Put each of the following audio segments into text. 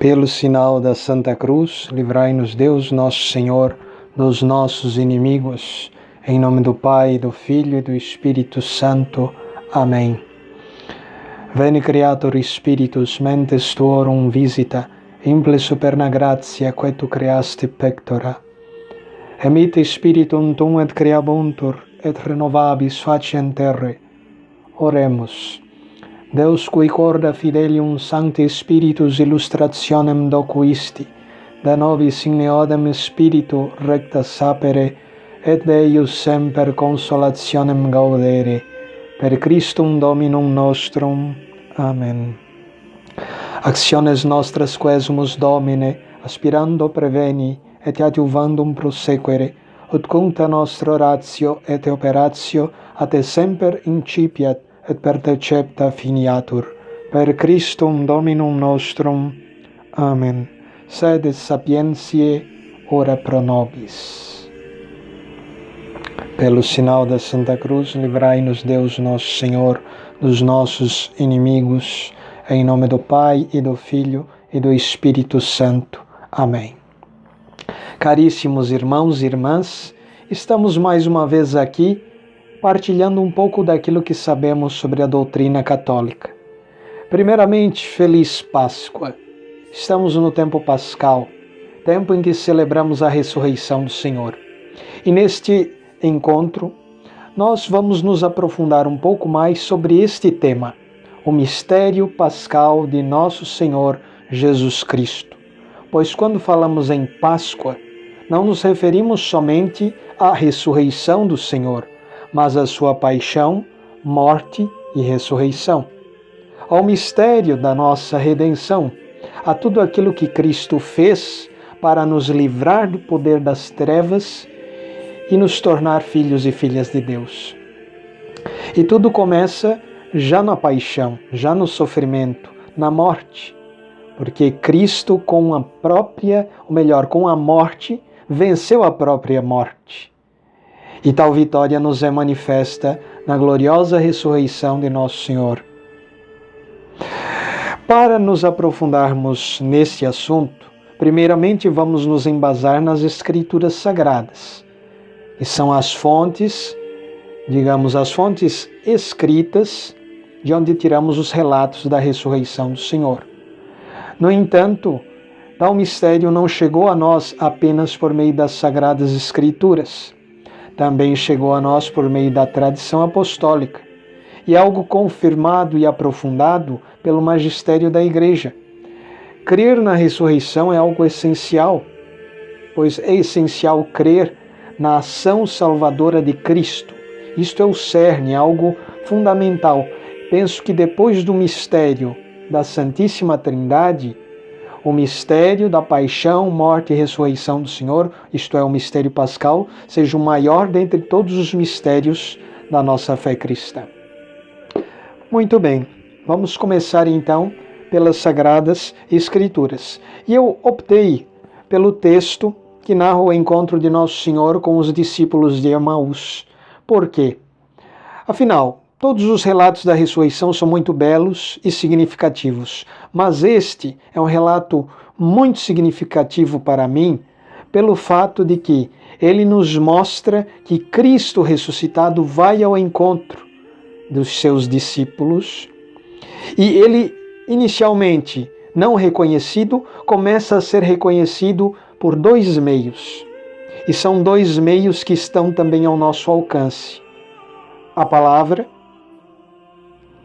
Pelo sinal da Santa Cruz, livrai-nos Deus, nosso Senhor, dos nossos inimigos. Em nome do Pai, do Filho e do Espírito Santo. Amém. Veni Creator Spiritus mentes tuorum visita, imple superna gratia quae tu creasti pectora. Emite Spiritum tum et creabuntur, et renovabis faciem terrae. Oremus. Deus cui corda fidelium Sancti Spiritus illustrationem docuisti, da nobis in eodem spiritu recta sapere, et Deus semper consolationem gaudere, per Christum Dominum nostrum. Amen. Actiones nostras quesumus Domine, aspirando preveni, et adiuvandum prosequere, ut cuncta nostra oratio et operatio a te semper incipiat, et per te cepta finiatur, per Christum Dominum nostrum. Amen. Sed sapientiae ora pro nobis. Pelo sinal da Santa Cruz, livrai-nos Deus nosso Senhor dos nossos inimigos, em nome do Pai e do Filho e do Espírito Santo. Amém. Caríssimos irmãos e irmãs, estamos mais uma vez aqui partilhando um pouco daquilo que sabemos sobre a doutrina católica. Primeiramente, feliz Páscoa. Estamos no tempo pascal, tempo em que celebramos a ressurreição do Senhor. E neste encontro, nós vamos nos aprofundar um pouco mais sobre este tema, o mistério pascal de nosso Senhor Jesus Cristo. Pois quando falamos em Páscoa, não nos referimos somente à ressurreição do Senhor, mas a sua paixão, morte e ressurreição, ao mistério da nossa redenção, a tudo aquilo que Cristo fez para nos livrar do poder das trevas e nos tornar filhos e filhas de Deus. E tudo começa já na paixão, já no sofrimento, na morte, porque Cristo com a morte, venceu a própria morte. E tal vitória nos é manifesta na gloriosa ressurreição de Nosso Senhor. Para nos aprofundarmos neste assunto, primeiramente vamos nos embasar nas Escrituras Sagradas, que são as fontes, as fontes escritas de onde tiramos os relatos da ressurreição do Senhor. No entanto, tal mistério não chegou a nós apenas por meio das Sagradas Escrituras. Também chegou a nós por meio da tradição apostólica, e algo confirmado e aprofundado pelo magistério da Igreja. Crer na ressurreição é algo essencial, pois é essencial crer na ação salvadora de Cristo. Isto é o cerne, algo fundamental. Penso que depois do mistério da Santíssima Trindade, o mistério da paixão, morte e ressurreição do Senhor, isto é, o mistério pascal, seja o maior dentre todos os mistérios da nossa fé cristã. Muito bem, vamos começar então pelas Sagradas Escrituras. E eu optei pelo texto que narra o encontro de Nosso Senhor com os discípulos de Emaús. Por quê? Afinal, todos os relatos da ressurreição são muito belos e significativos, mas este é um relato muito significativo para mim, pelo fato de que ele nos mostra que Cristo ressuscitado vai ao encontro dos seus discípulos e ele, inicialmente não reconhecido, começa a ser reconhecido por dois meios. E são dois meios que estão também ao nosso alcance: a palavra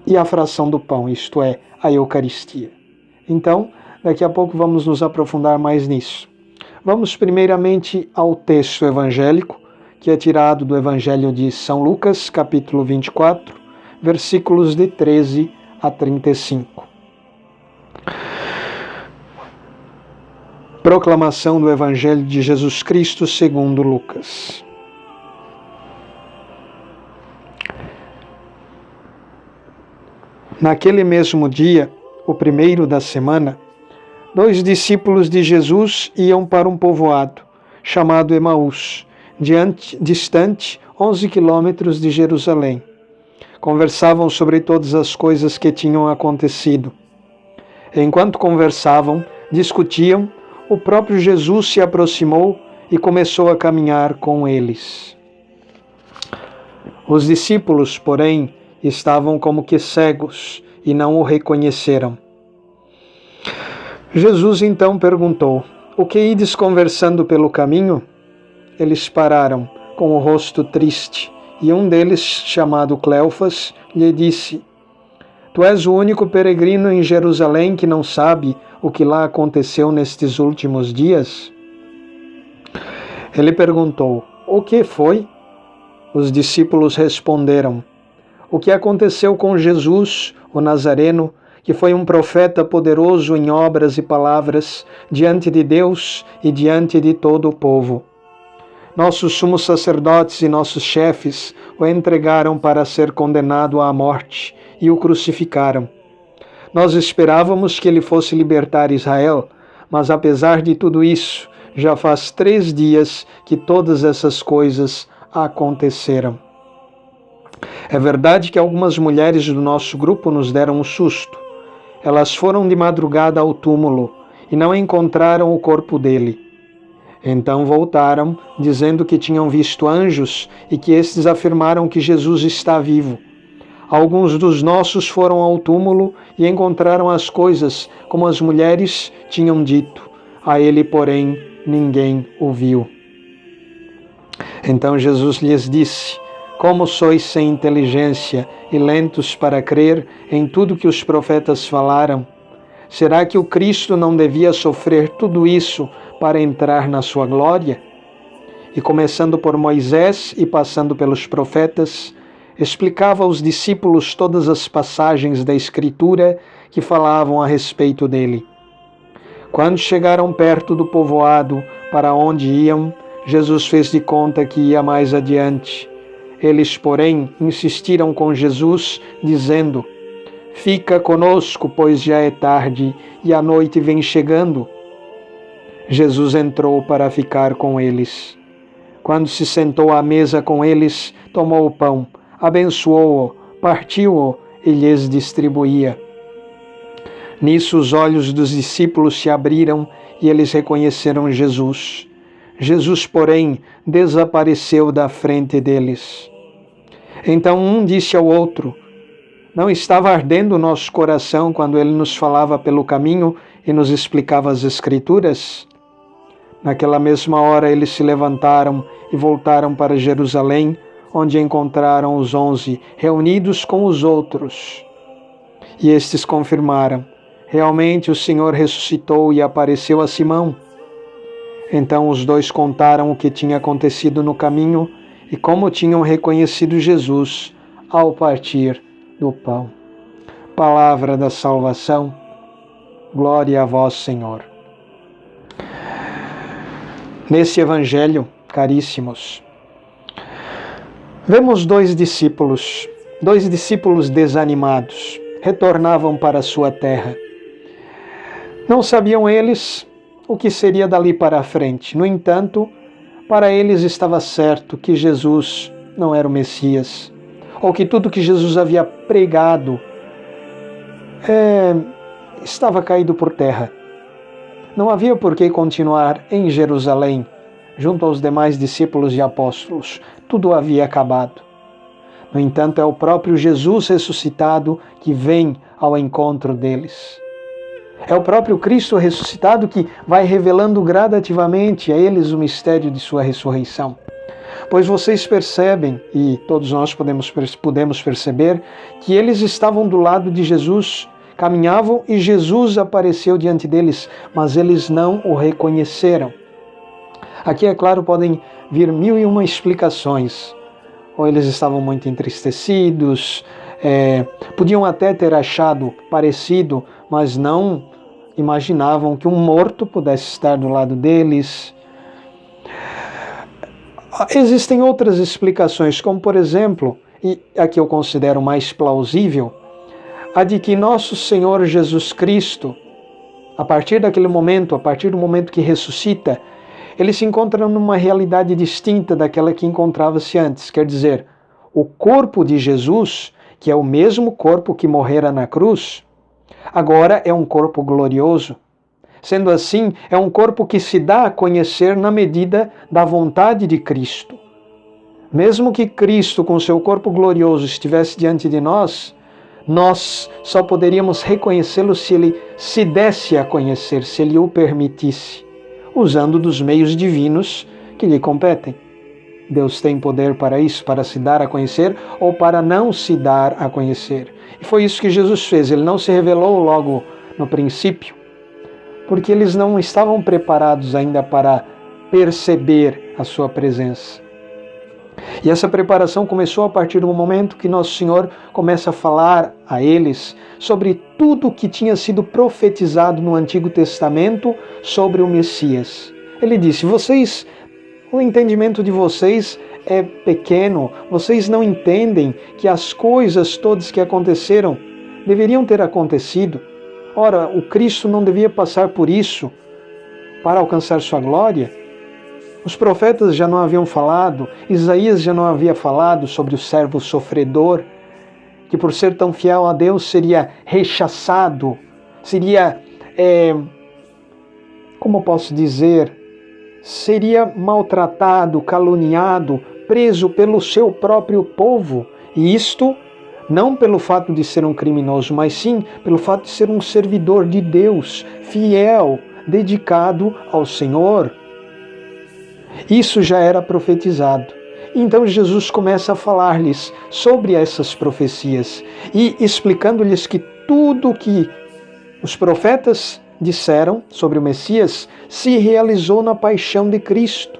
e a fração do pão, isto é, a Eucaristia. Então, daqui a pouco vamos nos aprofundar mais nisso. Vamos primeiramente ao texto evangélico, que é tirado do Evangelho de São Lucas, capítulo 24, versículos de 13 a 35. Proclamação do Evangelho de Jesus Cristo segundo Lucas. Naquele mesmo dia, o primeiro da semana, 2 discípulos de Jesus iam para um povoado, chamado Emaús, distante 11 quilômetros de Jerusalém. Conversavam sobre todas as coisas que tinham acontecido. Enquanto conversavam, discutiam, o próprio Jesus se aproximou e começou a caminhar com eles. Os discípulos, porém, estavam como que cegos e não o reconheceram. Jesus então perguntou: "O que ides conversando pelo caminho?" Eles pararam, com o rosto triste, e um deles, chamado Cleofas, lhe disse: "Tu és o único peregrino em Jerusalém que não sabe o que lá aconteceu nestes últimos dias?" Ele perguntou: "O que foi?" Os discípulos responderam: "O que aconteceu com Jesus, o Nazareno, que foi um profeta poderoso em obras e palavras, diante de Deus e diante de todo o povo. Nossos sumos sacerdotes e nossos chefes o entregaram para ser condenado à morte e o crucificaram. Nós esperávamos que ele fosse libertar Israel, mas apesar de tudo isso, já faz 3 dias que todas essas coisas aconteceram. É verdade que algumas mulheres do nosso grupo nos deram um susto. Elas foram de madrugada ao túmulo e não encontraram o corpo dele. Então voltaram, dizendo que tinham visto anjos e que estes afirmaram que Jesus está vivo. Alguns dos nossos foram ao túmulo e encontraram as coisas como as mulheres tinham dito. A ele, porém, ninguém o viu." Então Jesus lhes disse: "Como sois sem inteligência e lentos para crer em tudo que os profetas falaram? Será que o Cristo não devia sofrer tudo isso para entrar na sua glória?" E começando por Moisés e passando pelos profetas, explicava aos discípulos todas as passagens da Escritura que falavam a respeito dele. Quando chegaram perto do povoado para onde iam, Jesus fez de conta que ia mais adiante. Eles, porém, insistiram com Jesus, dizendo: "Fica conosco, pois já é tarde e a noite vem chegando." Jesus entrou para ficar com eles. Quando se sentou à mesa com eles, tomou o pão, abençoou-o, partiu-o e lhes distribuía. Nisso os olhos dos discípulos se abriram e eles reconheceram Jesus. Jesus, porém, desapareceu da frente deles. Então um disse ao outro: "Não estava ardendo o nosso coração quando ele nos falava pelo caminho e nos explicava as Escrituras?" Naquela mesma hora eles se levantaram e voltaram para Jerusalém, onde encontraram os 11 reunidos com os outros. E estes confirmaram: "Realmente o Senhor ressuscitou e apareceu a Simão." Então os 2 contaram o que tinha acontecido no caminho e como tinham reconhecido Jesus ao partir do pão. Palavra da salvação. Glória a vós, Senhor. Nesse Evangelho, caríssimos, vemos 2 discípulos desanimados, retornavam para a sua terra. Não sabiam eles o que seria dali para a frente. No entanto, para eles estava certo que Jesus não era o Messias, ou que tudo que Jesus havia pregado estava caído por terra. Não havia por que continuar em Jerusalém, junto aos demais discípulos e apóstolos. Tudo havia acabado. No entanto, é o próprio Jesus ressuscitado que vem ao encontro deles. É o próprio Cristo ressuscitado que vai revelando gradativamente a eles o mistério de sua ressurreição. Pois vocês percebem, e todos nós podemos perceber, que eles estavam do lado de Jesus, caminhavam e Jesus apareceu diante deles, mas eles não o reconheceram. Aqui, é claro, podem vir 1001 explicações. Ou eles estavam muito entristecidos, podiam até ter achado parecido, mas não imaginavam que um morto pudesse estar do lado deles. Existem outras explicações, como por exemplo, e aqui eu considero mais plausível, a de que nosso Senhor Jesus Cristo, a partir daquele momento, a partir do momento que ressuscita, ele se encontra numa realidade distinta daquela que encontrava-se antes. Quer dizer, o corpo de Jesus, que é o mesmo corpo que morrera na cruz, agora é um corpo glorioso. Sendo assim, é um corpo que se dá a conhecer na medida da vontade de Cristo. Mesmo que Cristo, com seu corpo glorioso, estivesse diante de nós só poderíamos reconhecê-lo se ele se desse a conhecer, se ele o permitisse, usando dos meios divinos que lhe competem. Deus tem poder para isso, para se dar a conhecer ou para não se dar a conhecer. E foi isso que Jesus fez. Ele não se revelou logo no princípio, porque eles não estavam preparados ainda para perceber a sua presença. E essa preparação começou a partir do momento que Nosso Senhor começa a falar a eles sobre tudo o que tinha sido profetizado no Antigo Testamento sobre o Messias. Ele disse: o entendimento de vocês é pequeno, vocês não entendem que as coisas todas que aconteceram deveriam ter acontecido. Ora, o Cristo não devia passar por isso para alcançar sua glória? Os profetas já não haviam falado, Isaías já não havia falado sobre o servo sofredor, que por ser tão fiel a Deus seria rechaçado, seria, como posso dizer, seria maltratado, caluniado, preso pelo seu próprio povo. E isto não pelo fato de ser um criminoso, mas sim pelo fato de ser um servidor de Deus, fiel, dedicado ao Senhor. Isso já era profetizado. Então Jesus começa a falar-lhes sobre essas profecias e explicando-lhes que tudo que os profetas disseram sobre o Messias se realizou na paixão de Cristo.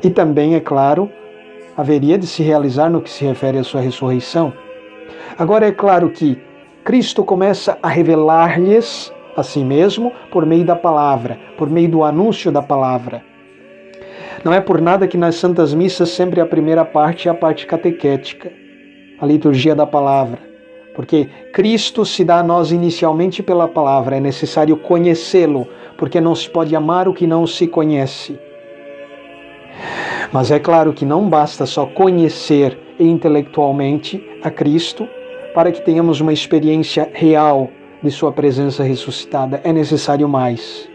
E também, é claro, haveria de se realizar no que se refere à sua ressurreição. Agora é claro que Cristo começa a revelar-lhes a si mesmo por meio da palavra, por meio do anúncio da palavra. Não é por nada que nas Santas Missas sempre a primeira parte é a parte catequética, a liturgia da palavra, porque Cristo se dá a nós inicialmente pela palavra, é necessário conhecê-lo, porque não se pode amar o que não se conhece. Mas é claro que não basta só conhecer intelectualmente a Cristo para que tenhamos uma experiência real de sua presença ressuscitada, é necessário mais.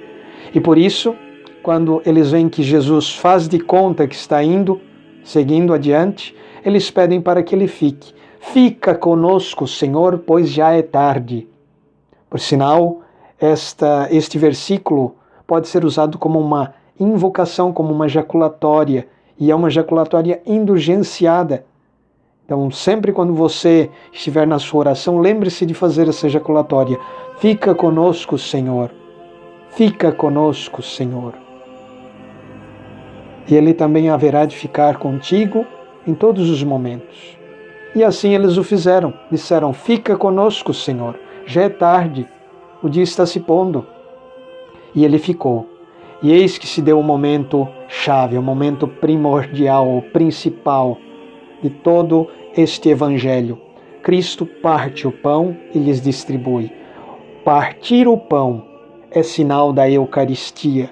E por isso, quando eles veem que Jesus faz de conta que está indo, seguindo adiante, eles pedem para que ele fique. Fica conosco, Senhor, pois já é tarde. Por sinal, este versículo pode ser usado como uma invocação, como uma jaculatória, e é uma jaculatória indulgenciada. Então, sempre quando você estiver na sua oração, lembre-se de fazer essa jaculatória. Fica conosco, Senhor. Fica conosco, Senhor. E Ele também haverá de ficar contigo em todos os momentos. E assim eles o fizeram. Disseram: fica conosco, Senhor. Já é tarde, o dia está se pondo. E ele ficou. E eis que se deu um momento chave, um momento primordial, o principal de todo este evangelho. Cristo parte o pão e lhes distribui. Partir o pão é sinal da Eucaristia.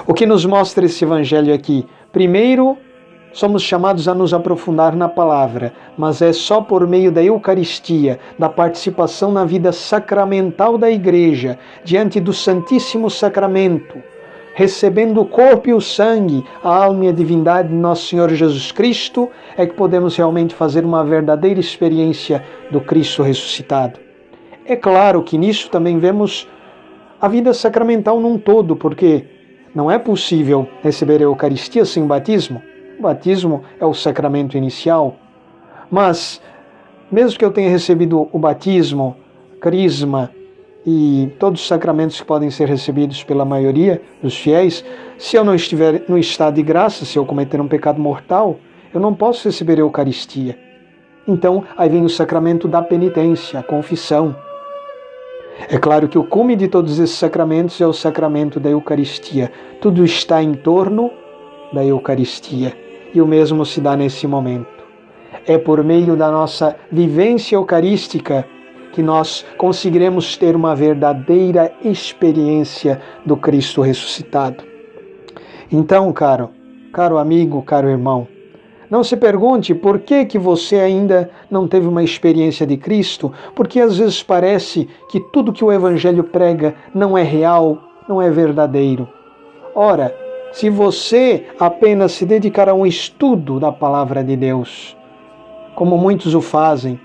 O que nos mostra esse evangelho aqui? Primeiro, somos chamados a nos aprofundar na palavra, mas é só por meio da Eucaristia, da participação na vida sacramental da Igreja, diante do Santíssimo Sacramento, recebendo o corpo e o sangue, a alma e a divindade de nosso Senhor Jesus Cristo, é que podemos realmente fazer uma verdadeira experiência do Cristo ressuscitado. É claro que nisso também vemos a vida sacramental num todo, porque não é possível receber a Eucaristia sem batismo. O batismo é o sacramento inicial. Mas, mesmo que eu tenha recebido o batismo, crisma, e todos os sacramentos que podem ser recebidos pela maioria dos fiéis, se eu não estiver no estado de graça, se eu cometer um pecado mortal, eu não posso receber a Eucaristia. Então, aí vem o sacramento da penitência, a confissão. É claro que o cume de todos esses sacramentos é o sacramento da Eucaristia. Tudo está em torno da Eucaristia. E o mesmo se dá nesse momento. É por meio da nossa vivência eucarística que nós conseguiremos ter uma verdadeira experiência do Cristo ressuscitado. Então, caro amigo, caro irmão, não se pergunte por que você ainda não teve uma experiência de Cristo, porque às vezes parece que tudo que o Evangelho prega não é real, não é verdadeiro. Ora, se você apenas se dedicar a um estudo da Palavra de Deus, como muitos o fazem,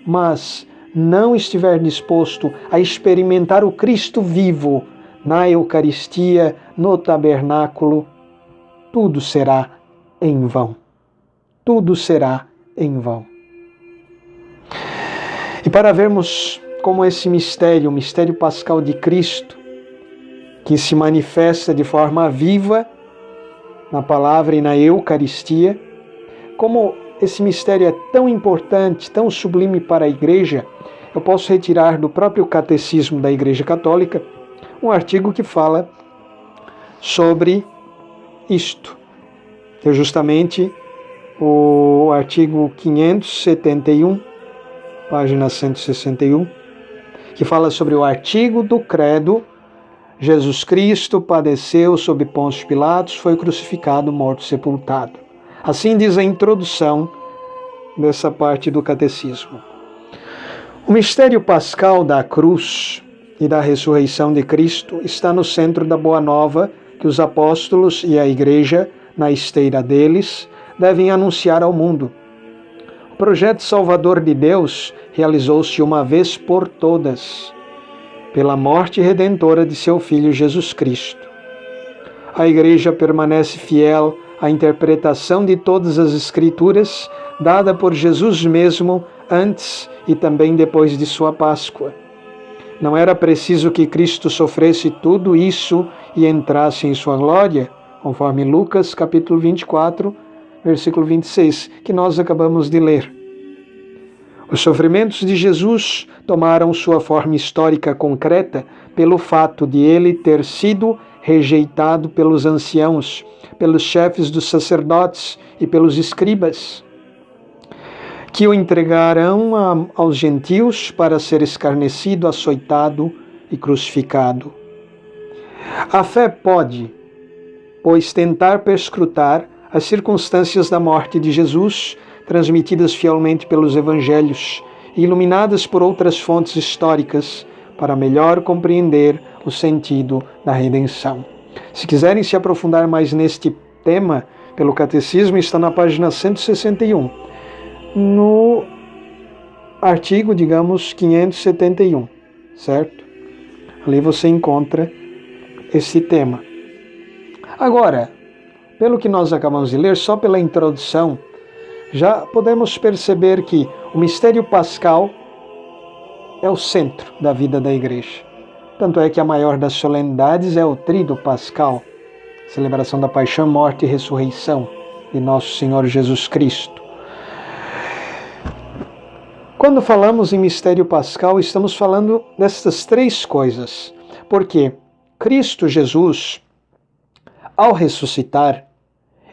mas não estiver disposto a experimentar o Cristo vivo na Eucaristia, no tabernáculo, tudo será em vão. Tudo será em vão. E para vermos como esse mistério, o mistério pascal de Cristo, que se manifesta de forma viva na palavra e na Eucaristia, como esse mistério é tão importante, tão sublime para a Igreja, eu posso retirar do próprio Catecismo da Igreja Católica um artigo que fala sobre isto, que é justamente o artigo 571, página 161, que fala sobre o artigo do credo: Jesus Cristo padeceu sob Pôncio Pilatos, foi crucificado, morto, sepultado. Assim diz a introdução dessa parte do catecismo. O mistério pascal da cruz e da ressurreição de Cristo está no centro da boa nova que os apóstolos e a Igreja, na esteira deles, devem anunciar ao mundo. O projeto salvador de Deus realizou-se uma vez por todas, pela morte redentora de seu Filho Jesus Cristo. A Igreja permanece fiel à interpretação de todas as Escrituras, dada por Jesus mesmo antes e também depois de sua Páscoa. Não era preciso que Cristo sofresse tudo isso e entrasse em sua glória, conforme Lucas capítulo 24, versículo 26, que nós acabamos de ler. Os sofrimentos de Jesus tomaram sua forma histórica concreta pelo fato de ele ter sido rejeitado pelos anciãos, pelos chefes dos sacerdotes e pelos escribas, que o entregarão aos gentios para ser escarnecido, açoitado e crucificado. A fé pode, pois, tentar perscrutar as circunstâncias da morte de Jesus, transmitidas fielmente pelos evangelhos e iluminadas por outras fontes históricas, para melhor compreender o sentido da redenção. Se quiserem se aprofundar mais neste tema, pelo Catecismo, está na página 161, no artigo, 571, certo? Ali você encontra esse tema. Agora, pelo que nós acabamos de ler, só pela introdução, já podemos perceber que o mistério pascal é o centro da vida da Igreja. Tanto é que a maior das solenidades é o Tríduo Pascal, celebração da paixão, morte e ressurreição de nosso Senhor Jesus Cristo. Quando falamos em mistério pascal, estamos falando dessas três coisas, porque Cristo Jesus, ao ressuscitar,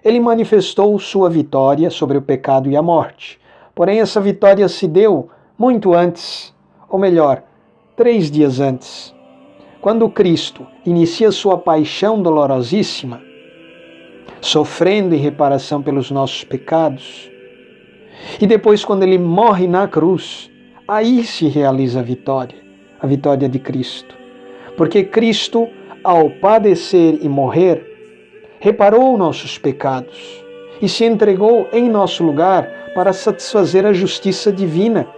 ele manifestou sua vitória sobre o pecado e a morte. Porém, essa vitória se deu muito antes, ou melhor, 3 dias antes. Quando Cristo inicia sua paixão dolorosíssima, sofrendo em reparação pelos nossos pecados, e depois quando ele morre na cruz, aí se realiza a vitória de Cristo. Porque Cristo, ao padecer e morrer, reparou nossos pecados e se entregou em nosso lugar para satisfazer a justiça divina.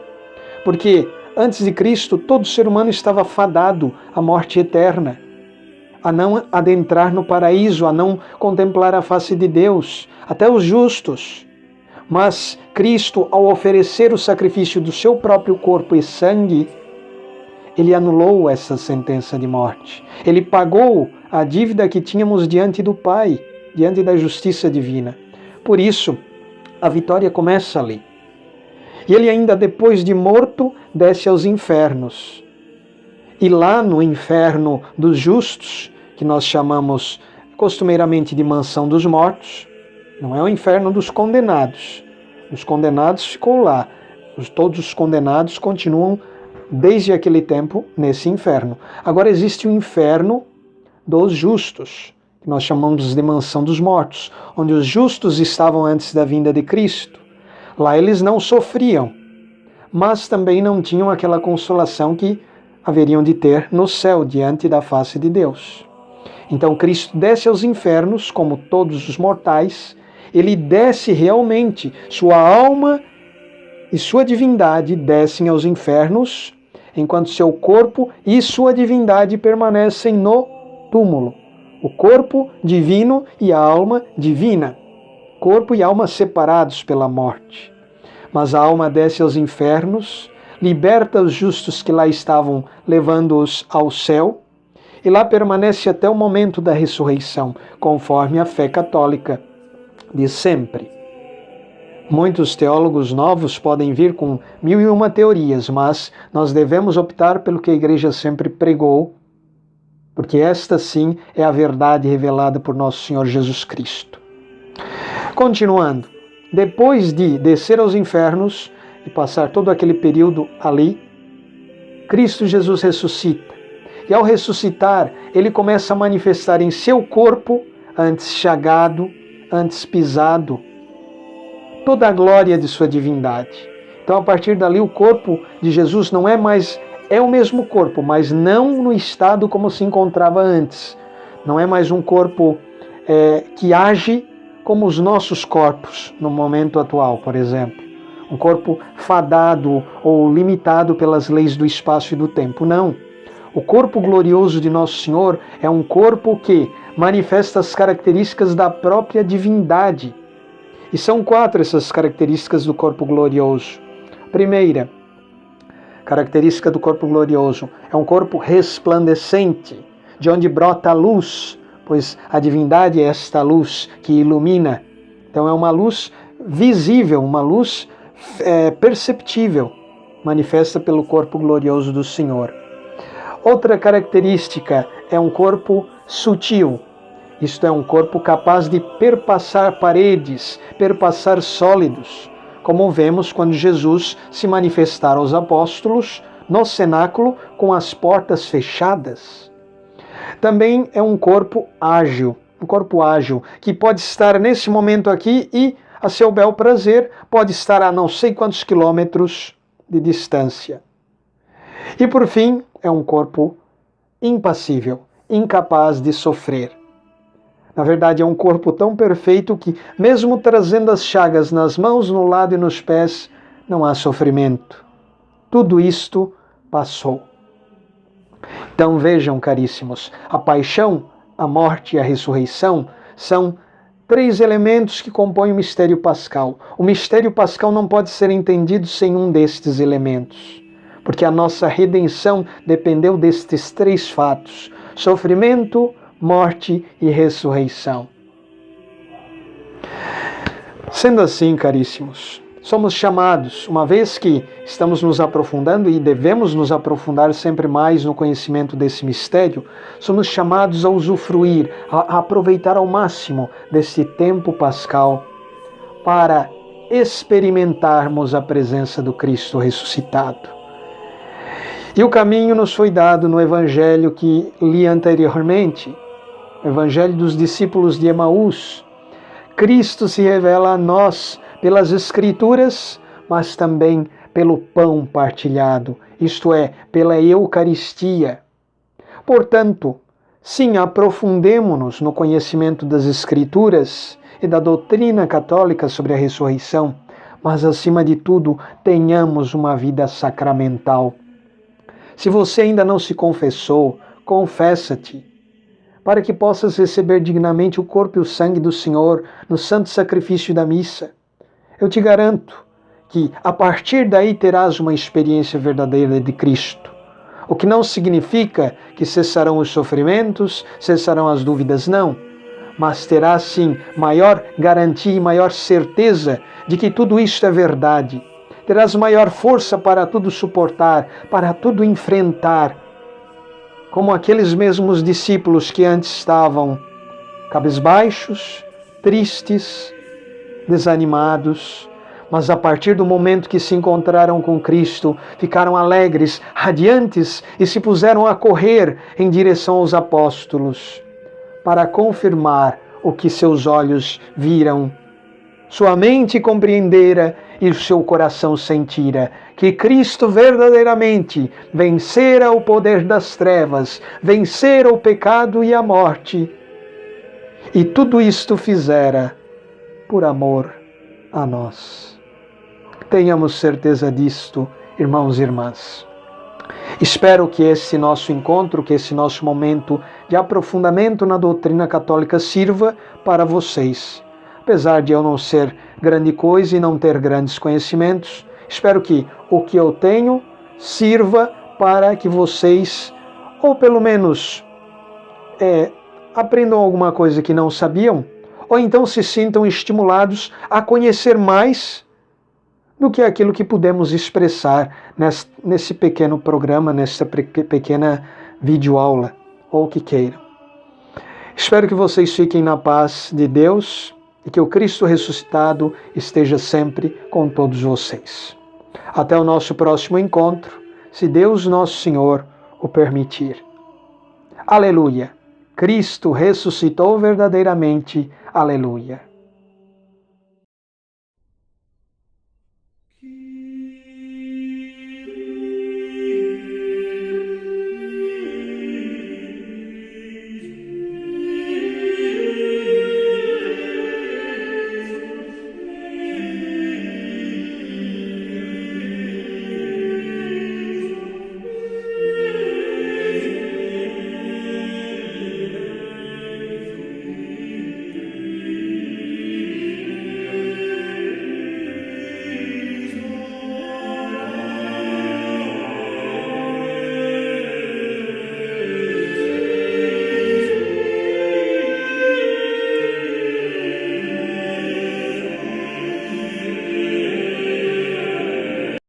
Porque antes de Cristo, todo ser humano estava fadado à morte eterna, a não adentrar no paraíso, a não contemplar a face de Deus, até os justos. Mas Cristo, ao oferecer o sacrifício do seu próprio corpo e sangue, Ele anulou essa sentença de morte. Ele pagou a dívida que tínhamos diante do Pai, diante da justiça divina. Por isso, a vitória começa ali. E ele ainda depois de morto, desce aos infernos. E lá no inferno dos justos, que nós chamamos costumeiramente de mansão dos mortos, não é o inferno dos condenados. Os condenados ficou lá. Todos os condenados continuam desde aquele tempo nesse inferno. Agora existe o inferno dos justos, que nós chamamos de mansão dos mortos, onde os justos estavam antes da vinda de Cristo. Lá eles não sofriam, mas também não tinham aquela consolação que haveriam de ter no céu, diante da face de Deus. Então Cristo desce aos infernos, como todos os mortais. Ele desce realmente, sua alma e sua divindade descem aos infernos, enquanto seu corpo e sua divindade permanecem no túmulo. O corpo divino e a alma divina. Corpo e alma separados pela morte. Mas a alma desce aos infernos, liberta os justos que lá estavam, levando-os ao céu, e lá permanece até o momento da ressurreição, conforme a fé católica de sempre. Muitos teólogos novos podem vir com 1001 teorias, mas nós devemos optar pelo que a Igreja sempre pregou, porque esta sim é a verdade revelada por nosso Senhor Jesus Cristo. Continuando, depois de descer aos infernos e passar todo aquele período ali, Cristo Jesus ressuscita. E ao ressuscitar, ele começa a manifestar em seu corpo, antes chagado, antes pisado, toda a glória de sua divindade. Então, a partir dali, o corpo de Jesus não é mais, é o mesmo corpo, mas não no estado como se encontrava antes. Não é mais um corpo que age como os nossos corpos no momento atual, por exemplo. Um corpo fadado ou limitado pelas leis do espaço e do tempo. Não. O corpo glorioso de Nosso Senhor é um corpo que manifesta as características da própria divindade. E são 4 essas características do corpo glorioso. Primeira característica do corpo glorioso é um corpo resplandecente, de onde brota a luz, pois a divindade é esta luz que ilumina. Então é uma luz visível, uma luz perceptível, manifesta pelo corpo glorioso do Senhor. Outra característica é um corpo sutil. Isto é, um corpo capaz de perpassar paredes, perpassar sólidos, como vemos quando Jesus se manifestar aos apóstolos no cenáculo com as portas fechadas. Também é um corpo ágil, que pode estar nesse momento aqui e, a seu bel prazer, pode estar a não sei quantos quilômetros de distância. E por fim, é um corpo impassível, incapaz de sofrer. Na verdade, é um corpo tão perfeito que, mesmo trazendo as chagas nas mãos, no lado e nos pés, não há sofrimento. Tudo isto passou. Então vejam, caríssimos, a paixão, a morte e a ressurreição são 3 elementos que compõem o mistério pascal. O mistério pascal não pode ser entendido sem um destes elementos, porque a nossa redenção dependeu destes 3 fatos: sofrimento, morte e ressurreição. Sendo assim, caríssimos, somos chamados, uma vez que estamos nos aprofundando e devemos nos aprofundar sempre mais no conhecimento desse mistério, somos chamados a usufruir, a aproveitar ao máximo desse tempo pascal para experimentarmos a presença do Cristo ressuscitado. E o caminho nos foi dado no Evangelho que li anteriormente, o Evangelho dos discípulos de Emaús. Cristo se revela a nós pelas Escrituras, mas também pelo pão partilhado, isto é, pela Eucaristia. Portanto, sim, aprofundemo-nos no conhecimento das Escrituras e da doutrina católica sobre a ressurreição, mas, acima de tudo, tenhamos uma vida sacramental. Se você ainda não se confessou, confessa-te, para que possas receber dignamente o corpo e o sangue do Senhor no santo sacrifício da missa. Eu te garanto que, a partir daí, terás uma experiência verdadeira de Cristo. O que não significa que cessarão os sofrimentos, cessarão as dúvidas, não. Mas terá sim maior garantia e maior certeza de que tudo isto é verdade. Terás maior força para tudo suportar, para tudo enfrentar. Como aqueles mesmos discípulos que antes estavam cabisbaixos, tristes, desanimados, mas a partir do momento que se encontraram com Cristo, ficaram alegres, radiantes e se puseram a correr em direção aos apóstolos para confirmar o que seus olhos viram, sua mente compreendera e o seu coração sentira, que Cristo verdadeiramente vencera o poder das trevas, vencera o pecado e a morte, e tudo isto fizera por amor a nós. Tenhamos certeza disto, irmãos e irmãs. Espero que esse nosso encontro, que esse nosso momento de aprofundamento na doutrina católica sirva para vocês. Apesar de eu não ser grande coisa e não ter grandes conhecimentos, espero que o que eu tenho sirva para que vocês, ou pelo menos aprendam alguma coisa que não sabiam, ou então se sintam estimulados a conhecer mais do que aquilo que pudemos expressar nesse pequeno programa, nessa pequena videoaula, ou o que queiram. Espero que vocês fiquem na paz de Deus e que o Cristo ressuscitado esteja sempre com todos vocês. Até o nosso próximo encontro, se Deus nosso Senhor o permitir. Aleluia! Cristo ressuscitou verdadeiramente. Aleluia!